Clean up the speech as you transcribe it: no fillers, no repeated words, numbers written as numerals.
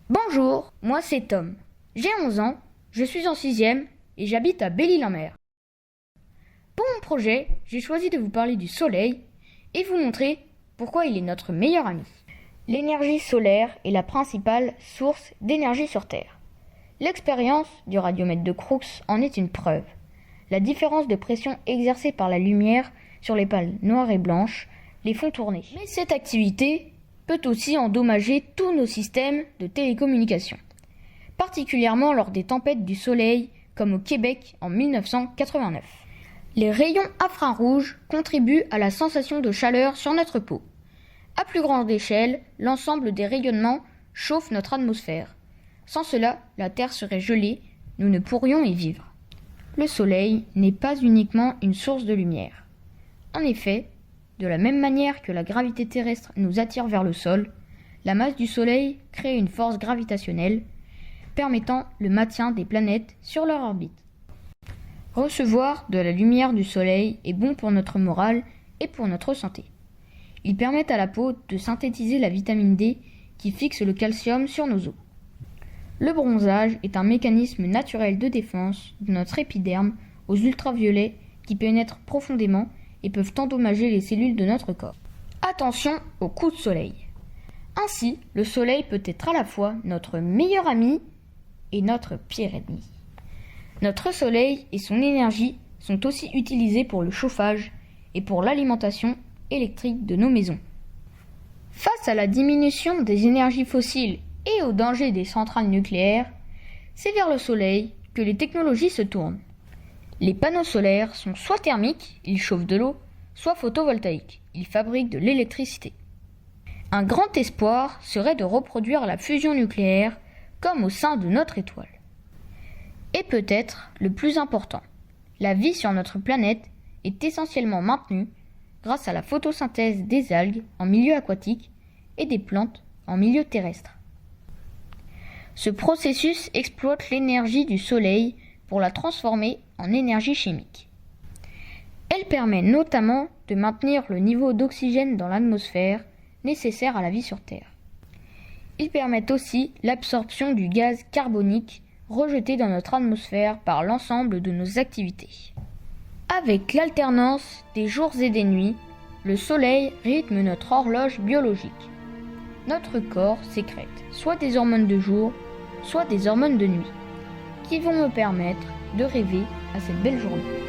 Bonjour, moi c'est Tom. J'ai 11 ans, je suis en 6e et j'habite à Belle-Île-en-Mer. Pour mon projet, j'ai choisi de vous parler du soleil et vous montrer pourquoi il est notre meilleur ami. L'énergie solaire est la principale source d'énergie sur Terre. L'expérience du radiomètre de Crookes en est une preuve. La différence de pression exercée par la lumière sur les pales noires et blanches les font tourner. Mais cette activité peut aussi endommager tous nos systèmes de télécommunications, particulièrement lors des tempêtes du soleil comme au Québec en 1989. Les rayons infrarouges contribuent à la sensation de chaleur sur notre peau. À plus grande échelle, l'ensemble des rayonnements chauffe notre atmosphère. Sans cela, la Terre serait gelée, nous ne pourrions y vivre. Le soleil n'est pas uniquement une source de lumière. En effet, de la même manière que la gravité terrestre nous attire vers le sol, la masse du soleil crée une force gravitationnelle permettant le maintien des planètes sur leur orbite. Recevoir de la lumière du soleil est bon pour notre morale et pour notre santé. Il permet à la peau de synthétiser la vitamine D qui fixe le calcium sur nos os. Le bronzage est un mécanisme naturel de défense de notre épiderme aux ultraviolets qui pénètrent profondément et peuvent endommager les cellules de notre corps. Attention aux coups de soleil. Ainsi, le soleil peut être à la fois notre meilleur ami et notre pire ennemi. Notre soleil et son énergie sont aussi utilisés pour le chauffage et pour l'alimentation électrique de nos maisons. Face à la diminution des énergies fossiles et au danger des centrales nucléaires, c'est vers le soleil que les technologies se tournent. Les panneaux solaires sont soit thermiques, ils chauffent de l'eau, soit photovoltaïques, ils fabriquent de l'électricité. Un grand espoir serait de reproduire la fusion nucléaire comme au sein de notre étoile. Et peut-être le plus important, la vie sur notre planète est essentiellement maintenue grâce à la photosynthèse des algues en milieu aquatique et des plantes en milieu terrestre. Ce processus exploite l'énergie du soleil pour la transformer en énergie chimique. Elle permet notamment de maintenir le niveau d'oxygène dans l'atmosphère nécessaire à la vie sur Terre. Ils permettent aussi l'absorption du gaz carbonique rejeté dans notre atmosphère par l'ensemble de nos activités. Avec l'alternance des jours et des nuits, le soleil rythme notre horloge biologique. Notre corps sécrète soit des hormones de jour, soit des hormones de nuit, qui vont me permettre de rêver à cette belle journée.